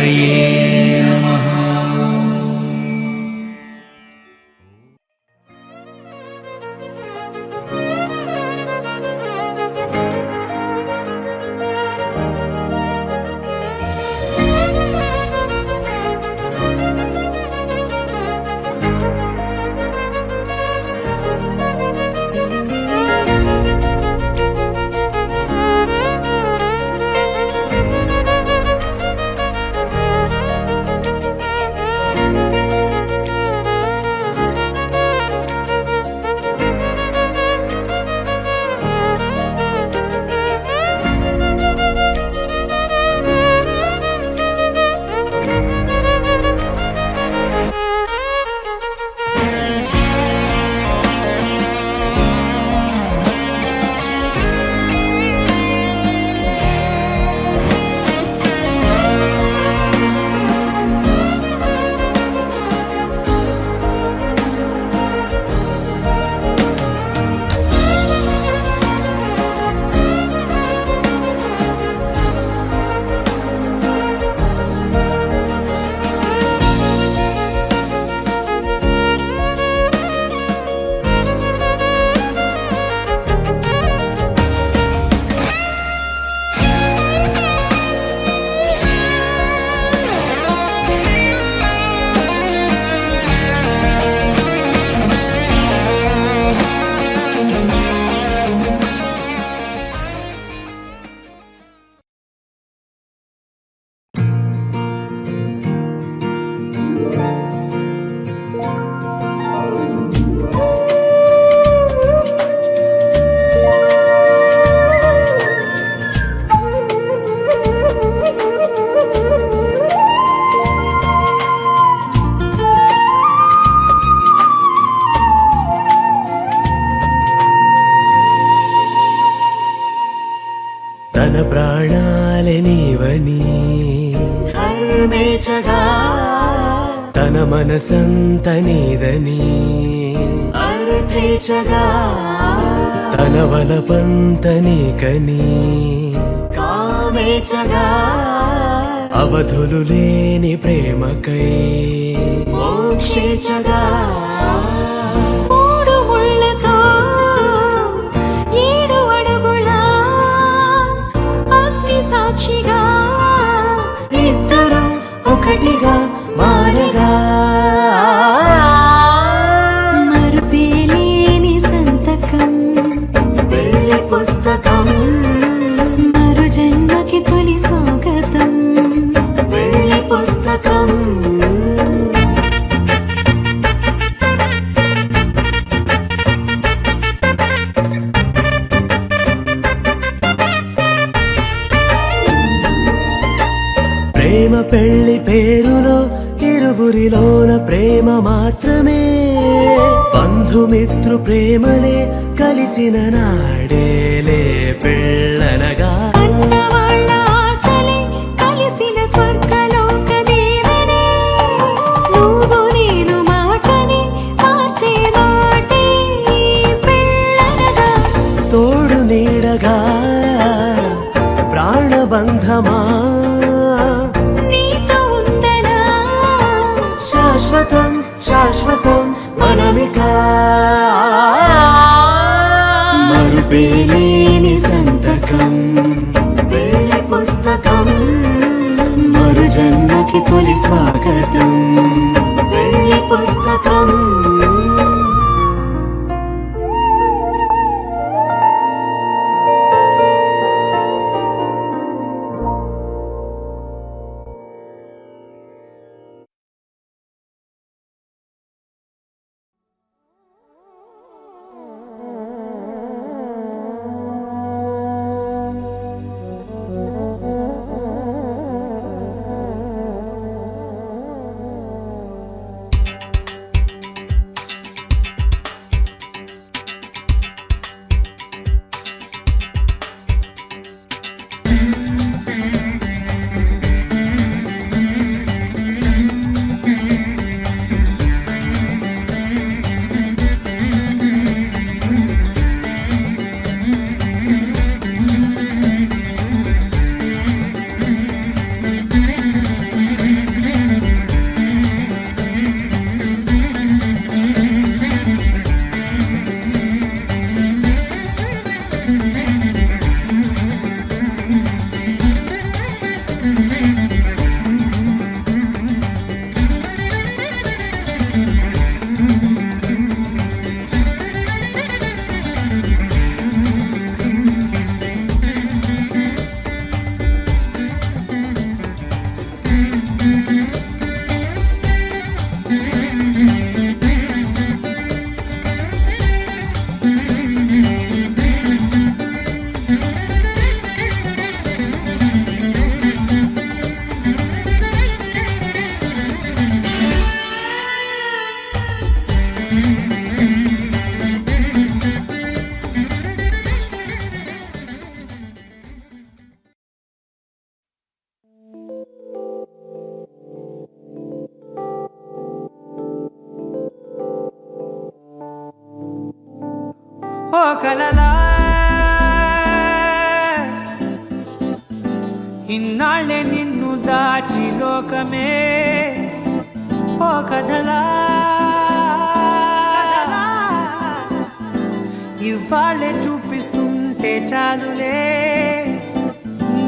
గణపతయే నమః. తన ప్రాణాలే నీవని హర్మేచగా తన మనసంత నీదని అర్థేచగా తన వలపంత నీకని కామేచగా అవధులు లేని ప్రేమకై మోక్షేచగా మూడు ముళ్ళతో 7 అడుగుల అగ్ని సాక్షిగా ఇద్దరు ఒకటిగా మారగా మరుపేలేని సంతకం పెళ్లి పుస్తకం మరు జన్మకి తొలి స్వాగతం పెళ్లి పుస్తకం ప్రేమ పెళ్లి పేరులో ఇరువురిలోన ప్రేమ మాత్రమే బంధుమిత్రు ప్రేమనే కలిసిన నాడేలే పెళ్ళనగా కన్నవాళ్ళ ఆశలే కలిసిన స్వర్గలోక దేవనే నువ్వు నేను మాటని మార్చే మాటే పెళ్ళనగా తోడు నీడగా ప్రాణబంధమా నీతో ఉండనా శాశ్వతం శాశ్వతం మనమిక మరుపేలేని సంతకం పెళ్లి పుస్తకం మరు జన్మకి తొలి స్వాగతం పెళ్లి పుస్తకం కలలా ఇన్నాళ్ళే నిన్ను దాచి లోకమే ఓ కథలా ఇవాళ్ళే చూపిస్తుంటే చాలులే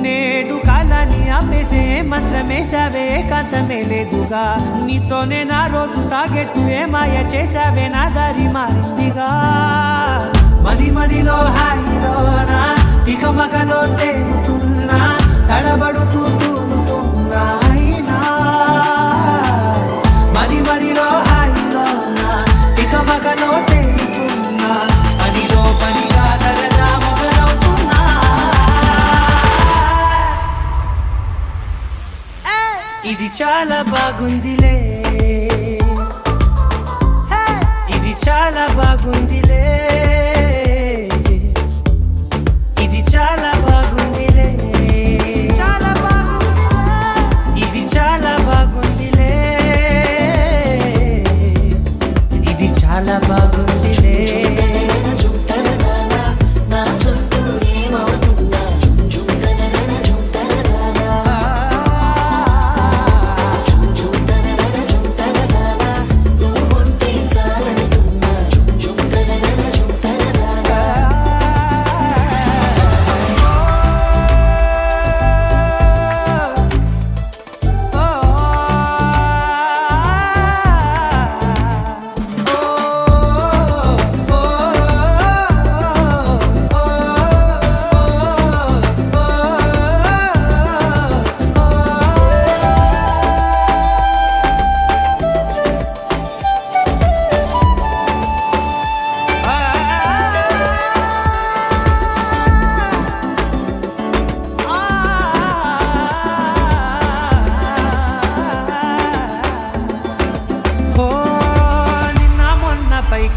నేడు కాలాన్ని ఆపేసే మంత్రమేశావే కాంతమే లేదుగా నీతోనే నా రోజు సాగెట్టు ఏ మాయ చేశావే నా దారి మారిందిగా మది మదిలో హాయిలోనా ఇక మగలో తేలుతున్నా తడబడుతూ తూలుతున్నా అయినా మది మదిలో హాయిలోనా ఇక మగలో తేలుతున్నా పనిలో పనిగా సరదా మొదలవుతున్నా ఇది చాలా బాగుందిలే ఇది చాలా బాగుందిలే ఇది చాలా బాగుందిలే చాలా బాగుందిలే ఇది చాలా బాగుందిలే ఇది చాలా బాగుందిలే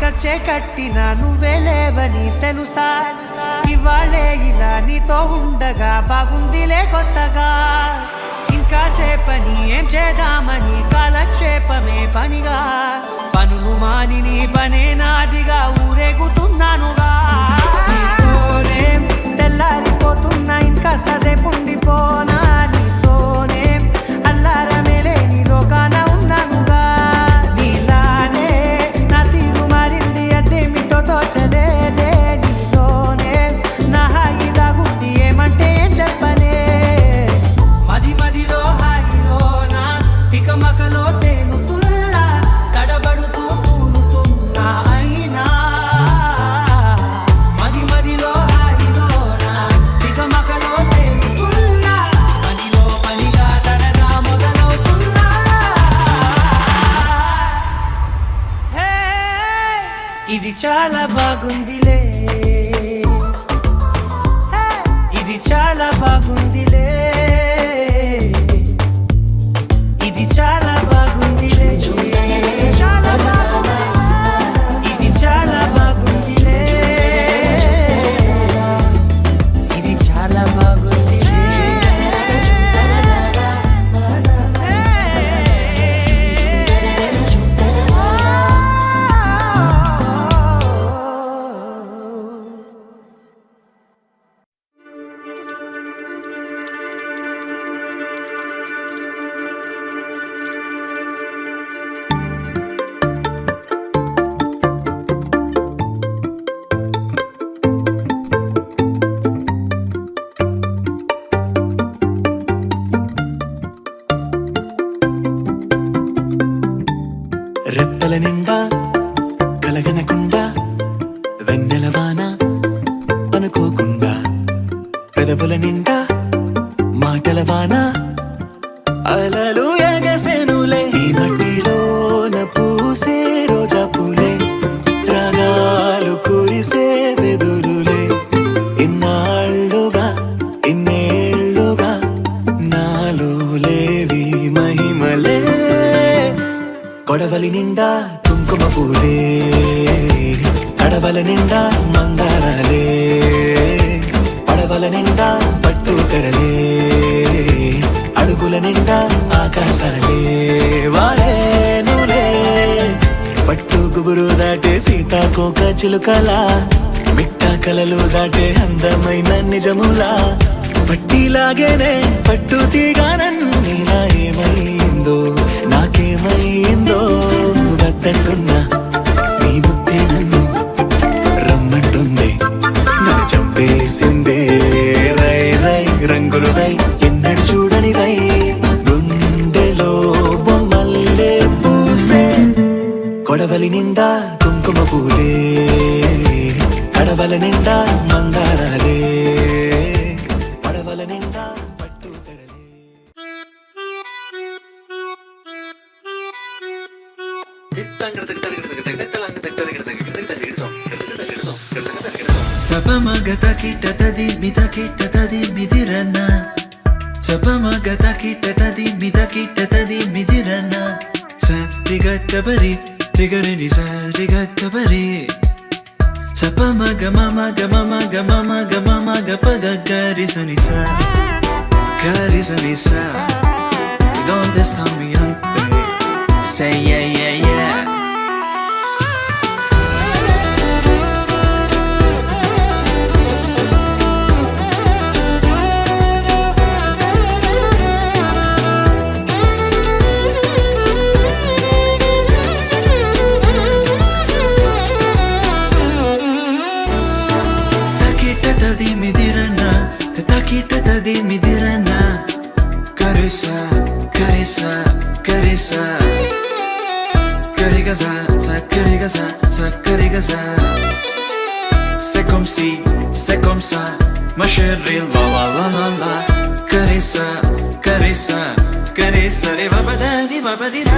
కచ్చే కట్టినా నువ్వే లేవని తెలుసా ఇవాళే ఇలా నీతో ఉండగా బాగుందిలే కొత్తగా ఇంకా సేపని ఏం చేద్దామని కాలక్షేపమే పనిగా పనులు మాని నీ పనే నాదిగా ఊరేగుతున్నానుగా నీతోనే తెల్లారిపోతున్నా ఇంకాస్త సేపు ఉండిపోనా నీతోనే అల్లారమే లేని లోకాన ఉన్నానుగా నీలానే నా తీరు మారింది అదేమిటో తోచలేదే నీతోనే నా హాయి దాగుంది ఏమంటే ఏం చెప్పనే మది మదిలో హాయిలోనా ఇక మకలో తేలుతున్నా తడబడుతూ తూలుతున్నా అయినా మది మదిలో హాయిలోనా ఇక మకలో తేలుతున్నా పనిలో పనిగా సరదా మొదలవుతున్నా హే ఇది చాలా బాగుందిలే ఇది చాలా బాగుందిలే ఇది చాలా బాగుందిలే చాలా బాగుందిలే ఇది చాలా బాగుందిలే ఇది చాలా బాగుందిలే రెప్పల నిండా కలగనకుండా వెన్నెలవాన అనుకోకుండా పెదవుల నిండా మాటల వాన అలలు ఎగసెనులే ఈ మట్టిలోన పూసే రోజా పూలే రాగాలు కురిసే వెదురులే ఇన్నాళ్ళుగా ఇన్నేళ్ళుగా నాలో లేవి మహిమలే కొడవలి నిండా కుంకుమ పూలే కడవల నిండా మందారాలే పడవల నిండా పట్టు తెరలే అడుగుల నిండా ఆకాశాలే వాలేనులే పట్టు గుబురు దాటే సీతాకోక చిలుకలా మిట్టా కలలు దాటే అందమైన నిజములా పట్టిలాగేనే పట్టు తీగానన్నీలా ఏమైందో నాకేమైందో వద్దంటున్నా నీ బుద్ధి నన్ను రమ్మంటుంది నన్ను చంపేసిందే రై రై రంగులు రై ఎన్నడు చూడని రై గుండెలో బొమ్మల్లే పూసే కొడవలి నిండా కుంకుమ పూలే కడవల నిండా మందారాలే పడవల నిండా పట్టు తెరలే సపమగత కిట్టతది మిత కిట్టతది మిదిరన్న సపమగత కిట్టతది మిత కిట్టతది మిదిరన్న సరిగట్టబరి రిగరిని సరిగట్టబరి సపమగ మమ గ మమ గ మమ గ మమ గ పగ గరిసని స గరిసని స donde está mi ante say yeah yeah yeah Takita midirana Karisa, karisa, karisa Karigaza, sa karigaza, sa karigaza c'est comme ça Ma chérie, la la la la la Karisa, karisa, karisa Li babada, li babadina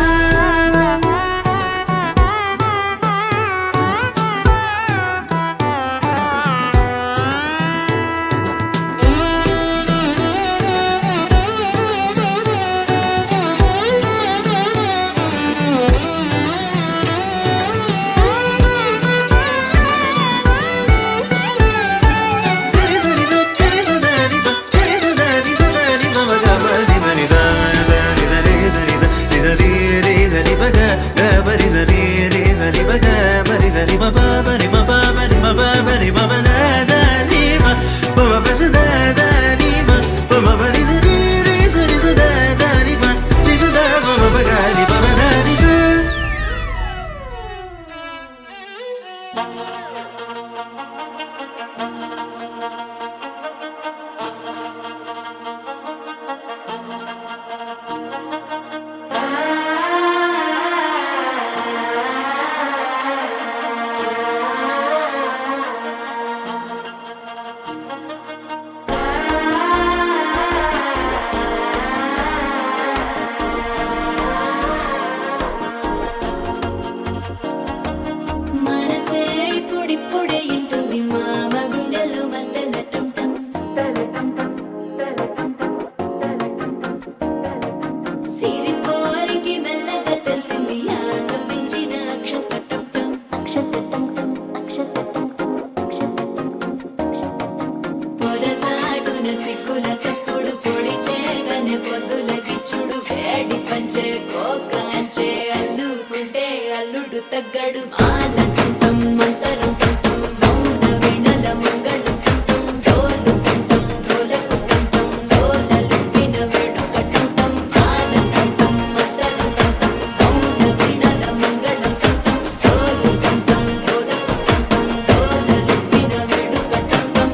అల్లుడు తగ్గడు మాలంటుంటం మంతరంటుంటం మౌన వినల మంగళంటుంటం డోలుతుంటం డోలకుంటుంటం డోలలుంపిన వేడుకటుంటం మాలంటుంటం మంతరంటుంటం మౌన వినల మంగళంటుంటం డోలుతుంటం డోలకుంటుంటం డోలలుంపిన వేడుకటుంటం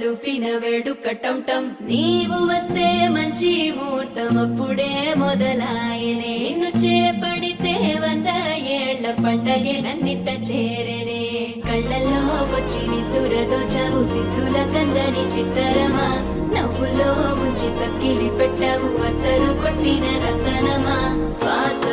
లూపిన వేడుకటంటం నీవు వస్తే మంచి ముహూర్తం అప్పుడే మొదలాయనే నిన్ను చేపడితే 100 ఏళ్ల పండగే నన్నిట్ట చేరేనే కళ్ళల్లో వచ్చి నిద్దురదోచావు సిద్ధుల కందని చిత్తరమా నవ్వులో ముంచి చక్కిలి పెట్టావు అత్తరు కొట్టిన రతనమా శ్వాస